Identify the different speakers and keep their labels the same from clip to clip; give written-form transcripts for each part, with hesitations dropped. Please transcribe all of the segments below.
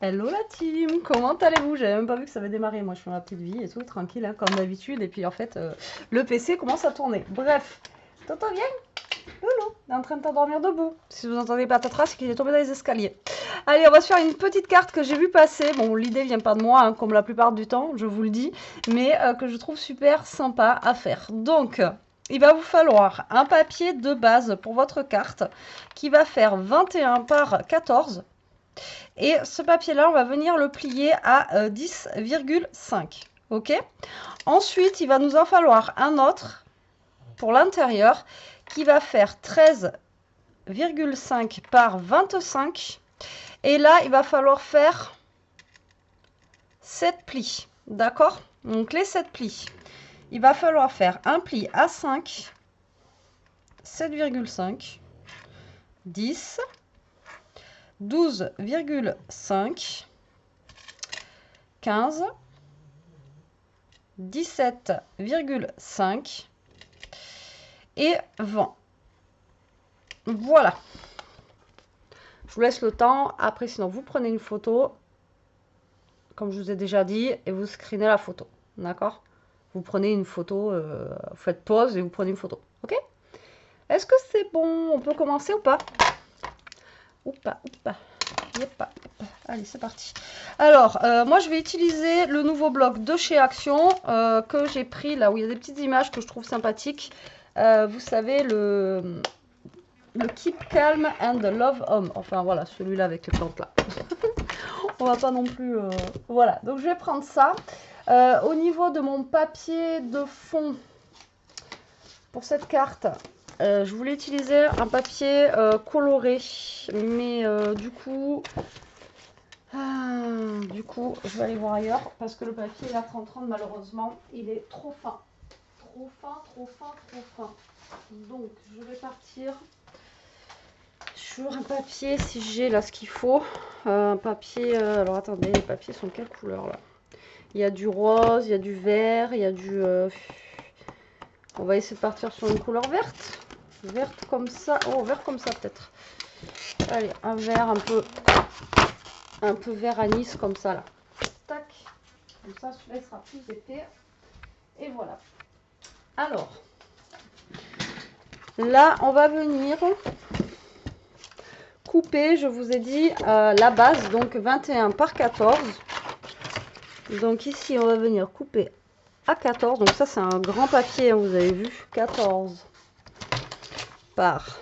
Speaker 1: Hello la team, comment allez-vous? J'avais même pas vu que ça avait démarré, moi je fais ma petite vie et tout, tranquille hein, comme d'habitude, et puis en fait le PC commence à tourner. Bref, Toto viens, Loulou, il est en train de t'endormir debout. Si vous entendez patatras, c'est qu'il est tombé dans les escaliers. Allez, on va se faire une petite carte que j'ai vu passer, bon l'idée vient pas de moi, hein, comme la plupart du temps, je vous le dis, mais que je trouve super sympa à faire. Donc, il va vous falloir un papier de base pour votre carte qui va faire 21 par 14. Et ce papier-là, on va venir le plier à 10,5. Ok. Ensuite, il va nous en falloir un autre pour l'intérieur qui va faire 13,5 par 25. Et là, il va falloir faire 7 plis. D'accord? Donc, les 7 plis. Il va falloir faire un pli à 5, 7,5, 10, 12,5, 15, 17,5 et 20. Voilà. Je vous laisse le temps. Après, sinon, vous prenez une photo, comme je vous ai déjà dit, et vous screenez la photo. D'accord? Vous prenez une photo, vous faites pause et vous prenez une photo. Ok? Est-ce que c'est bon? On peut commencer ou pas? Ou pas? Allez, c'est parti. Alors, moi, je vais utiliser le nouveau bloc de chez Action que j'ai pris là où il y a des petites images que je trouve sympathiques. Vous savez, le Keep Calm and Love Home. Enfin, voilà, celui-là avec les plantes là. On va pas non plus... Voilà, donc je vais prendre ça. Au niveau de mon papier de fond pour cette carte... je voulais utiliser un papier coloré, mais du coup, je vais aller voir ailleurs parce que le papier là 30-30 malheureusement, il est trop fin. Trop fin. Donc, je vais partir sur un papier si j'ai là ce qu'il faut. Un papier, alors attendez, les papiers sont quelle couleur là? Il y a du rose, il y a du vert, il y a du... On va essayer de partir sur une couleur verte. Verte comme ça. Oh, vert comme ça peut-être. Allez, un vert un peu vert anis comme ça là. Tac. Comme ça, celui-là il sera plus épais. Et voilà. Alors, là, on va venir couper, je vous ai dit, la base, donc 21 par 14. Donc ici, on va venir couper à 14. Donc ça, c'est un grand papier, hein, vous avez vu. 14 par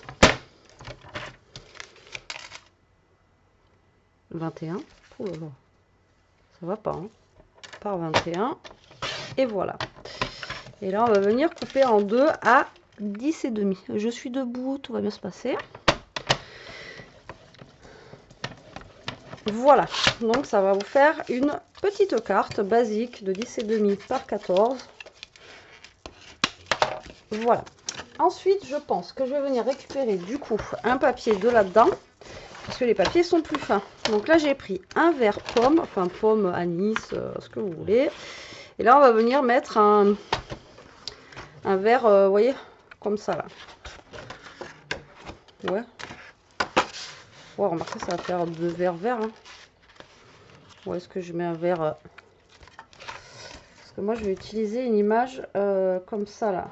Speaker 1: 21. Oh là là, ça va pas, hein. Par 21. Et voilà. Et là, on va venir couper en deux à 10,5. Je suis debout, tout va bien se passer. Voilà, donc ça va vous faire une petite carte basique de 10,5 par 14. Voilà. Ensuite, je pense que je vais venir récupérer du coup un papier de là-dedans, parce que les papiers sont plus fins. Donc là, j'ai pris un vert pomme, enfin pomme, anis, ce que vous voulez. Et là, on va venir mettre un vert, vous voyez, comme ça là. Ouais. Ouais, remarquez, ça va faire deux verts verts. Hein. Ou est-ce que je mets un vert parce que moi, je vais utiliser une image comme ça là.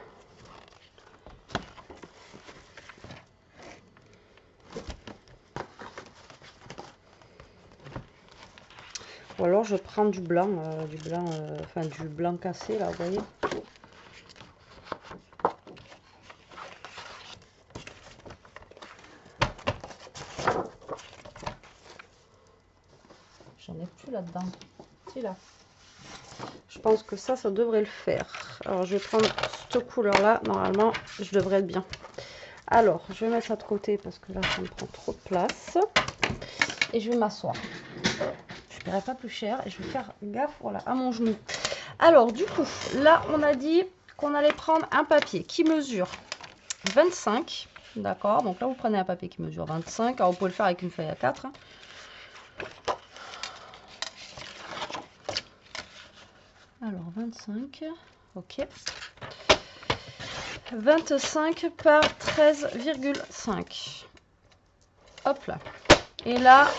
Speaker 1: Ou alors je prends du blanc cassé là, vous voyez. J'en ai plus là-dedans. Si là. Je pense que ça devrait le faire. Alors je vais prendre cette couleur là, normalement je devrais être bien. Alors je vais mettre ça de côté parce que là ça me prend trop de place. Et je vais m'asseoir. Je ne paierai pas plus cher et je vais faire gaffe, voilà, à mon genou. Alors du coup, là on a dit qu'on allait prendre un papier qui mesure 25. D'accord, donc là vous prenez un papier qui mesure 25. Alors vous pouvez le faire avec une feuille A4. Hein. Alors 25, ok. 25 par 13,5. Hop là. Et là,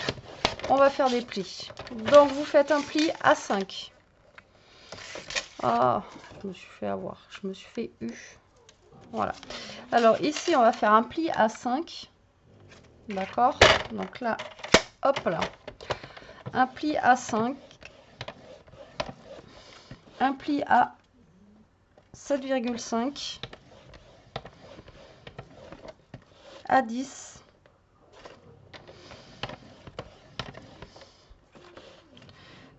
Speaker 1: on va faire des plis. Donc, vous faites un pli à 5. Ah, je me suis fait avoir. Je me suis fait eu. Voilà. Alors, ici, on va faire un pli à 5. D'accord? Donc là, hop là. Un pli à 5. Un pli à 7,5. À 10.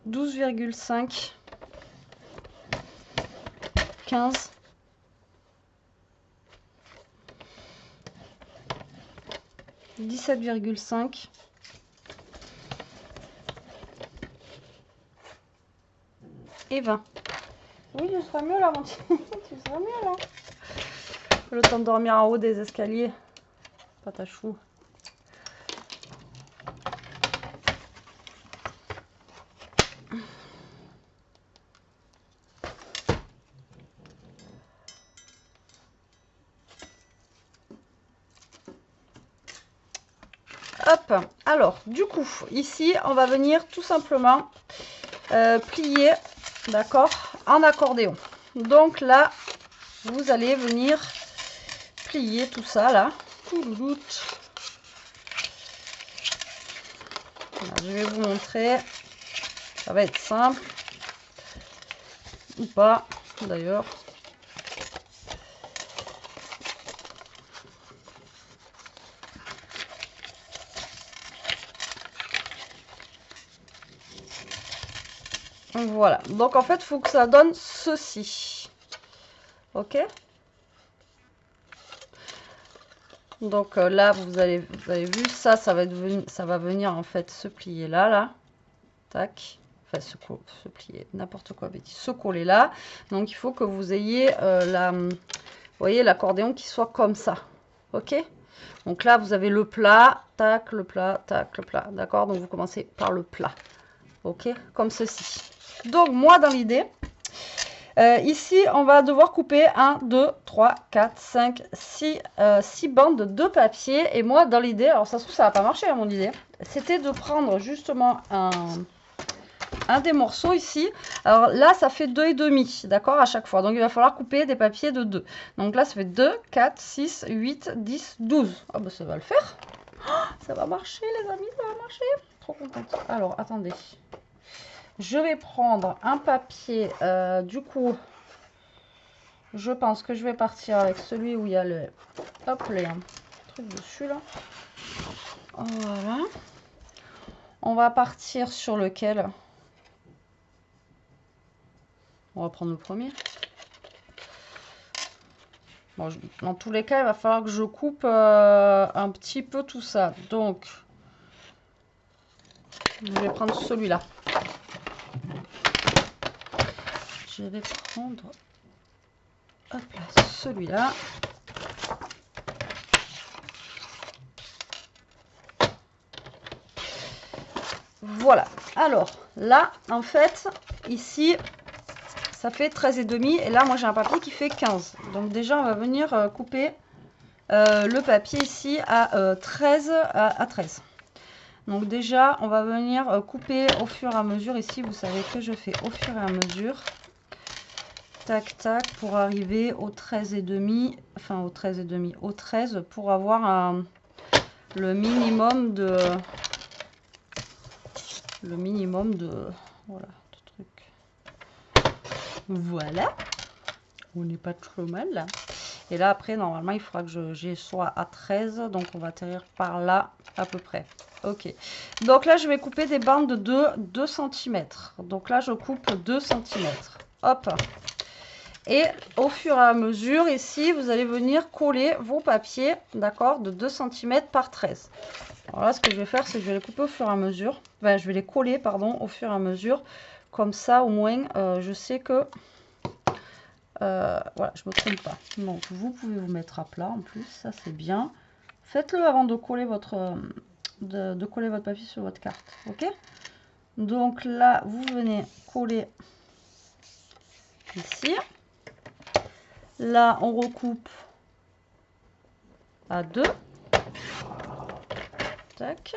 Speaker 1: 12,5. 15. 17,5 et 20. Oui, tu seras mieux là, mon petit. Tu seras mieux là. Le temps de dormir en haut des escaliers. Patachou. Hop, alors du coup, ici, on va venir tout simplement plier, d'accord, en accordéon. Donc là, vous allez venir plier tout ça là. Je vais vous montrer. Ça va être simple. Ou pas, d'ailleurs. Voilà. Donc, en fait, il faut que ça donne ceci. Ok? Donc, là, vous avez vu, ça va venir, en fait, se plier là. Tac. Enfin, se plier, n'importe quoi, bêtise. Se coller là. Donc, il faut que vous ayez vous voyez, l'accordéon qui soit comme ça. Ok? Donc là, vous avez le plat, tac, le plat, tac, le plat. D'accord? Donc, vous commencez par le plat. Ok? Comme ceci. Donc, moi, dans l'idée, ici, on va devoir couper 1, 2, 3, 4, 5, 6 bandes de papier. Et moi, dans l'idée, alors ça se trouve, ça va pas marcher à mon idée, c'était de prendre justement un des morceaux ici. Alors là, ça fait 2,5, d'accord, à chaque fois. Donc, il va falloir couper des papiers de 2. Donc là, ça fait 2, 4, 6, 8, 10, 12. Ah bah ça va le faire. Oh, ça va marcher, les amis, ça va marcher. Trop contente. Alors, attendez. Je vais prendre un papier, du coup, je pense que je vais partir avec celui où il y a le, hop, les trucs dessus, là. Voilà. On va partir sur lequel? On va prendre le premier. Bon, dans tous les cas, il va falloir que je coupe un petit peu tout ça. Donc, je vais prendre celui-là. Je vais prendre celui-là. Voilà. Alors, là, en fait, ici, ça fait 13,5. Et là, moi, j'ai un papier qui fait 15. Donc, déjà, on va venir couper le papier ici à 13. À 13. Donc, déjà, on va venir couper au fur et à mesure. Ici, vous savez que je fais au fur et à mesure. Tac, tac, pour arriver au 13,5. Enfin, au 13,5. Au 13 pour avoir le minimum de... voilà, de trucs. Voilà, on n'est pas trop mal là. Et là après, normalement, il faudra que j'ai soit à 13, donc on va atterrir par là à peu près. Ok, donc là je vais couper des bandes de 2 cm. Donc là je coupe 2 cm. Hop. Et au fur et à mesure, ici, vous allez venir coller vos papiers, d'accord, de 2 cm par 13. Alors là, ce que je vais faire, c'est que je vais les couper au fur et à mesure. Enfin, je vais les coller, pardon, au fur et à mesure. Comme ça, au moins, je sais que... voilà, je ne me trompe pas. Donc, vous pouvez vous mettre à plat, en plus. Ça, c'est bien. Faites-le avant de coller votre... de coller votre papier sur votre carte, ok? Donc là, vous venez coller ici. Là, on recoupe à 2. Tac.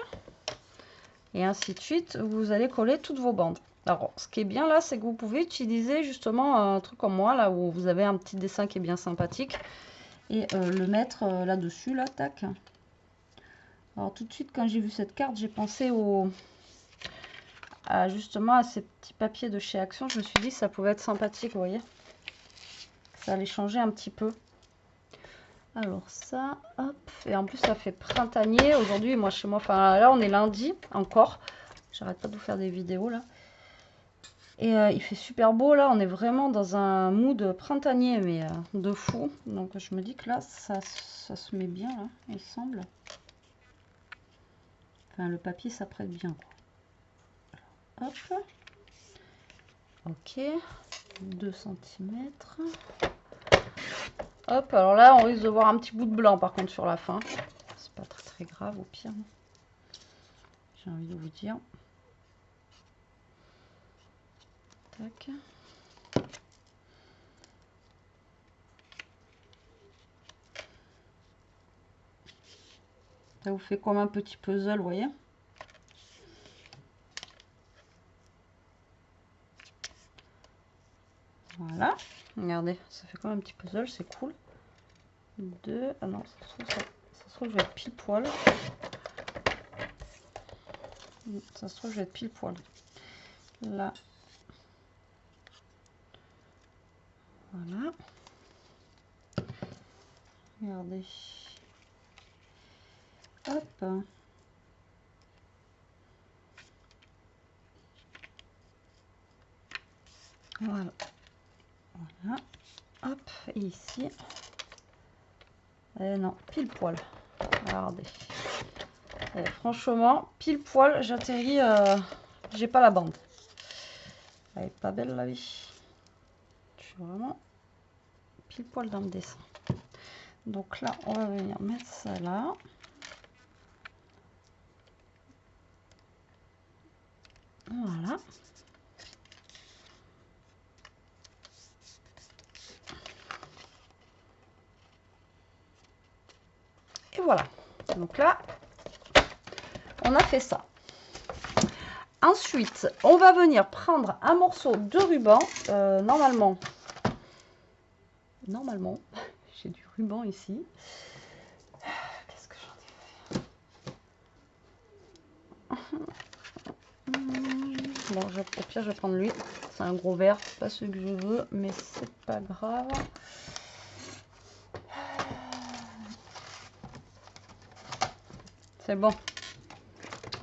Speaker 1: Et ainsi de suite, vous allez coller toutes vos bandes. Alors, ce qui est bien là, c'est que vous pouvez utiliser justement un truc comme moi, là où vous avez un petit dessin qui est bien sympathique. Et le mettre là-dessus, là, tac. Alors tout de suite, quand j'ai vu cette carte, j'ai pensé justement à ces petits papiers de chez Action. Je me suis dit que ça pouvait être sympathique, vous voyez. Ça allait changer un petit peu. Alors ça, hop. Et en plus, ça fait printanier. Aujourd'hui, moi, chez moi, enfin là, on est lundi encore. J'arrête pas de vous faire des vidéos, là. Et il fait super beau, là. On est vraiment dans un mood printanier, mais de fou. Donc, je me dis que là, ça se met bien, là, il semble. Enfin, le papier s'apprête bien, quoi. Hop. Ok. 2 cm. Hop, alors là, on risque de voir un petit bout de blanc, par contre, sur la fin. C'est pas très, très grave, au pire. J'ai envie de vous dire. Tac. Ça vous fait comme un petit puzzle, vous voyez. Voilà. Regardez, ça fait comme un petit puzzle, c'est cool. 2. Ah non, ça se trouve, je vais être pile poil. Ça se trouve, je vais être pile poil. Là. Voilà. Regardez. Hop. Voilà. Voilà. Hop. Et ici. Eh non, pile poil. Regardez. Et franchement, pile poil, j'atterris. J'ai pas la bande. Elle est pas belle la vie. Je suis vraiment pile poil dans le dessin. Donc là, on va venir mettre ça là. Voilà. Et voilà. Donc là, on a fait ça. Ensuite, on va venir prendre un morceau de ruban. Normalement, j'ai du ruban ici. Qu'est-ce que j'en ai fait? Bon, au pire, je vais prendre lui. C'est un gros verre, pas ce que je veux, mais c'est pas grave. C'est bon.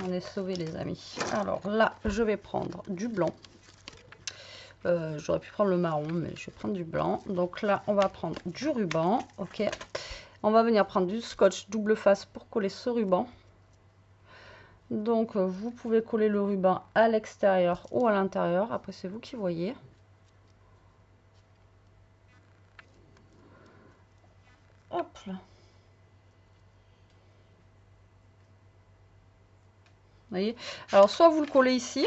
Speaker 1: On est sauvés, les amis. Alors là, je vais prendre du blanc. J'aurais pu prendre le marron, mais je vais prendre du blanc. Donc là, on va prendre du ruban. Ok. On va venir prendre du scotch double face pour coller ce ruban. Donc, vous pouvez coller le ruban à l'extérieur ou à l'intérieur. Après, c'est vous qui voyez. Hop là. Vous voyez? Alors, soit vous le collez ici,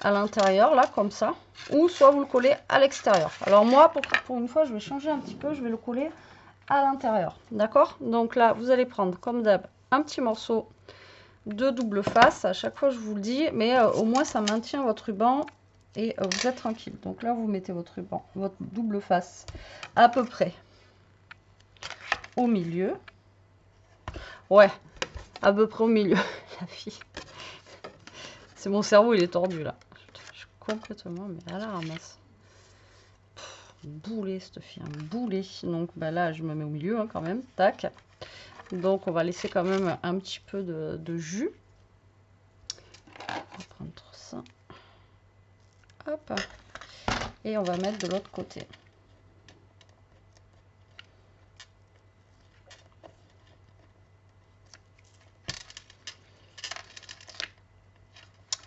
Speaker 1: à l'intérieur, là, comme ça. Ou soit vous le collez à l'extérieur. Alors, moi, pour une fois, je vais changer un petit peu. Je vais le coller à l'intérieur. D'accord? Donc là, vous allez prendre, comme d'hab, un petit morceau de double face. À chaque fois, je vous le dis. Mais au moins, ça maintient votre ruban. Et vous êtes tranquille. Donc là, vous mettez votre ruban, votre double face à peu près au milieu. Ouais, à peu près au milieu, la fille. C'est mon cerveau, il est tordu là. Je suis complètement, mais à la ramasse. Boulet, cette fille, un boulet. Donc bah là, je me mets au milieu hein, quand même. Tac. Donc on va laisser quand même un petit peu de jus. On va prendre ça. Hop. Et on va mettre de l'autre côté.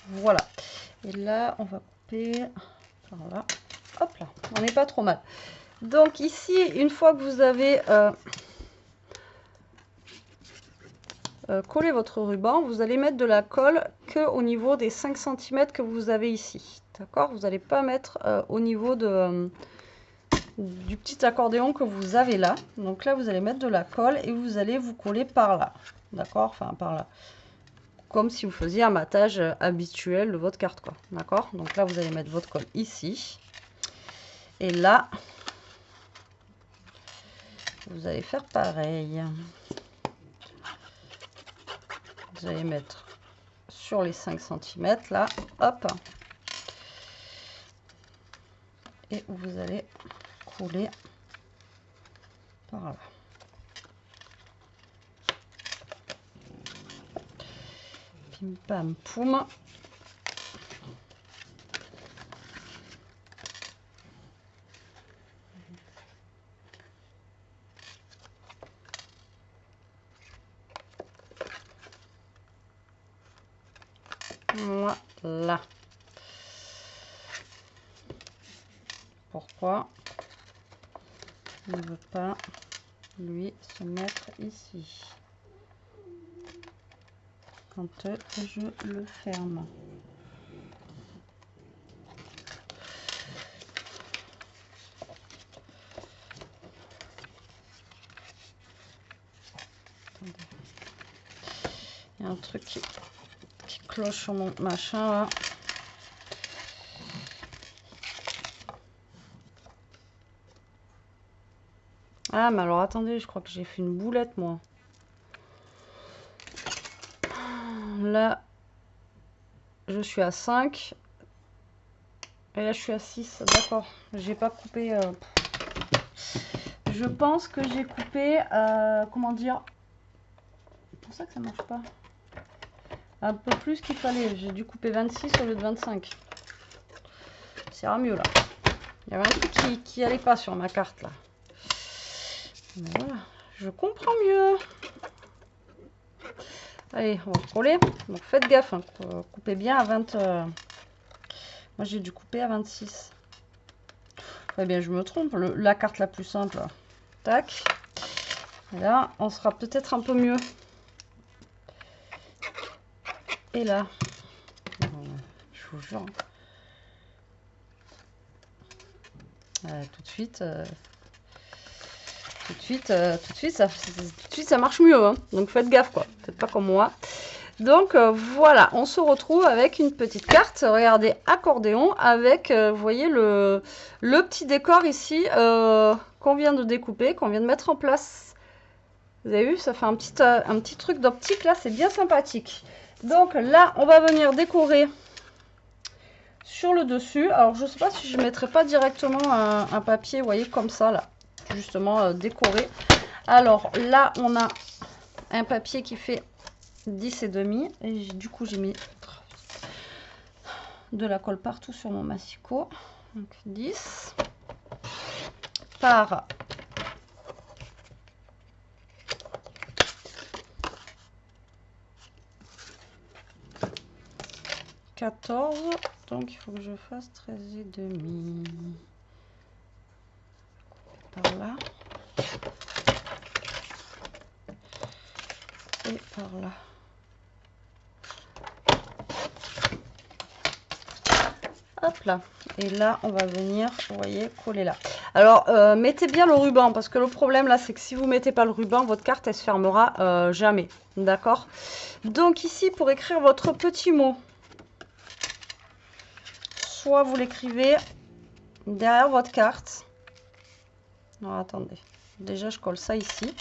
Speaker 1: Voilà. Et là, on va couper par là. Hop là, on n'est pas trop mal. Donc ici, une fois que vous avez collé votre ruban, vous allez mettre de la colle que au niveau des 5 cm que vous avez ici. D'accord? Vous n'allez pas mettre au niveau du petit accordéon que vous avez là. Donc là, vous allez mettre de la colle et vous allez vous coller par là. D'accord? Enfin, par là. comme si vous faisiez un matage habituel de votre carte, quoi. D'accord? Donc là, vous allez mettre votre colle ici. Et là, vous allez faire pareil. Vous allez mettre sur les 5 cm, là, hop. Et vous allez couler par là. Pim pam poum. Voilà. Pourquoi il ne veut pas lui se mettre ici quand je le ferme? Attendez. Il y a un truc qui cloche sur mon machin là. Ah, mais alors attendez, je crois que j'ai fait une boulette moi. Là, je suis à 5. Et là, je suis à 6. D'accord. J'ai pas coupé. Je pense que j'ai coupé. Comment dire? C'est pour ça que ça marche pas. Un peu plus qu'il fallait. J'ai dû couper 26 au lieu de 25. Ça ira mieux là. Il y avait un truc qui allait pas sur ma carte là. Mais voilà. Je comprends mieux. Allez, on va coller. Donc faites gaffe. Hein, coupez bien à 20. Moi j'ai dû couper à 26. Eh bien je me trompe. La carte la plus simple. Là. Tac. Et là, on sera peut-être un peu mieux. Et là. Je vous jure. Tout de suite. Tout de suite, ça marche mieux. Hein. Donc faites gaffe quoi. Faites pas comme moi. Donc voilà, on se retrouve avec une petite carte, regardez, accordéon, avec, vous voyez, le petit décor ici qu'on vient de découper, qu'on vient de mettre en place. Vous avez vu, ça fait un petit truc d'optique, là, c'est bien sympathique. Donc là, on va venir décorer sur le dessus. Alors, je ne sais pas si je ne mettrai pas directement un papier, vous voyez, comme ça, là, justement, décoré. Alors là, on a un papier qui fait 10,5 et du coup j'ai mis de la colle partout sur mon massicot. Donc 10 par 14, donc il faut que je fasse 13,5 par là et par là. Hop là. Et là, on va venir, vous voyez, coller là. Alors, mettez bien le ruban, parce que le problème là, c'est que si vous mettez pas le ruban, votre carte, elle se fermera jamais. D'accord? Donc ici, pour écrire votre petit mot, soit vous l'écrivez derrière votre carte. Alors, attendez. Déjà, je colle ça ici.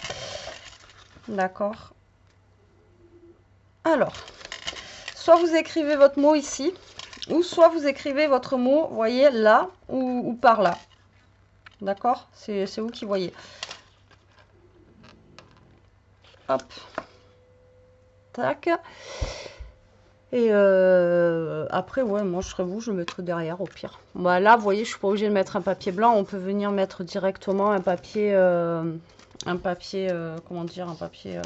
Speaker 1: D'accord? Alors, soit vous écrivez votre mot ici, ou soit vous écrivez votre mot, vous voyez, là ou par là. D'accord? C'est vous qui voyez. Hop. Tac. Et après, ouais, moi je serais vous, je le mettrai derrière au pire. Bah, là, vous voyez, je suis pas obligée de mettre un papier blanc. On peut venir mettre directement un papier, comment dire, un papier...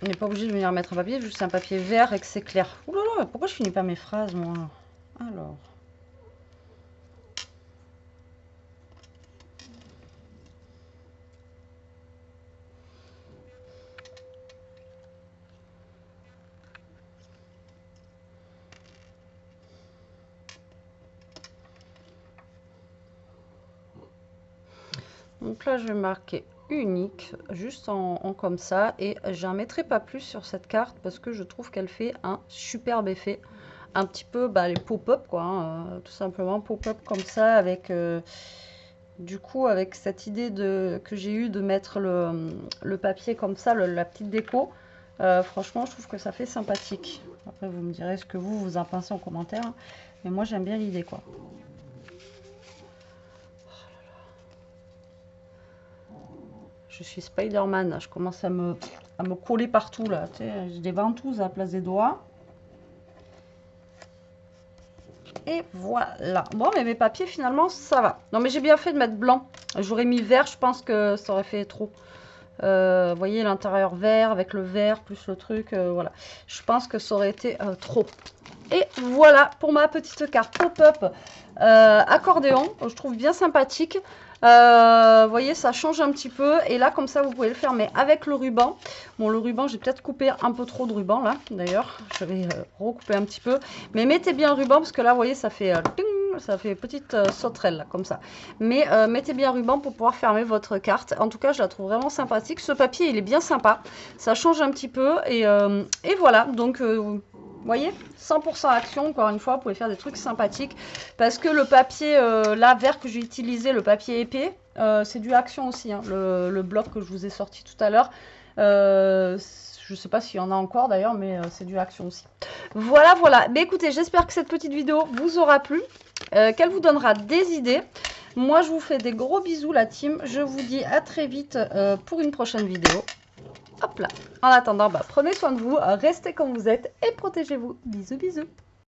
Speaker 1: On n'est pas obligé de venir mettre un papier, juste un papier vert et que c'est clair. Ouh là là, pourquoi je finis pas mes phrases, moi? Alors... Donc là, je vais marquer unique, juste en comme ça. Et j'en mettrai pas plus sur cette carte parce que je trouve qu'elle fait un superbe effet. Un petit peu les pop-up, quoi. Hein, tout simplement, pop-up comme ça avec... du coup, avec cette idée que j'ai eue de mettre le papier comme ça, la petite déco, franchement, je trouve que ça fait sympathique. Après, vous me direz ce que vous en pensez en commentaire. Hein. Mais moi, j'aime bien l'idée, quoi. Je suis Spider-Man, je commence à me coller partout, là. Tu sais, j'ai des ventouses à la place des doigts. Et voilà. Bon, mais mes papiers, finalement, ça va. Non, mais j'ai bien fait de mettre blanc. J'aurais mis vert, je pense que ça aurait fait trop. Vous voyez, l'intérieur vert avec le vert, plus le truc, voilà. Je pense que ça aurait été trop. Et voilà pour ma petite carte pop-up accordéon. Je trouve bien sympathique. Vous voyez, ça change un petit peu. Et là, comme ça, vous pouvez le faire, mais avec le ruban. Bon, le ruban, j'ai peut-être coupé un peu trop de ruban, là, d'ailleurs. Je vais recouper un petit peu. Mais mettez bien le ruban, parce que là, vous voyez, ça fait... ça fait petite sauterelle, là, comme ça. Mais mettez bien le ruban pour pouvoir fermer votre carte. En tout cas, je la trouve vraiment sympathique. Ce papier, il est bien sympa. Ça change un petit peu. Et voilà, donc... vous voyez, 100% action, encore une fois, vous pouvez faire des trucs sympathiques. Parce que le papier, là, vert que j'ai utilisé, le papier épais, c'est du action aussi. Hein, le bloc que je vous ai sorti tout à l'heure. Je ne sais pas s'il y en a encore d'ailleurs, mais c'est du action aussi. Voilà, voilà. Mais écoutez, j'espère que cette petite vidéo vous aura plu, qu'elle vous donnera des idées. Moi, je vous fais des gros bisous, la team. Je vous dis à très vite pour une prochaine vidéo. Hop là. En attendant, prenez soin de vous, restez comme vous êtes et protégez-vous. Bisous, bisous.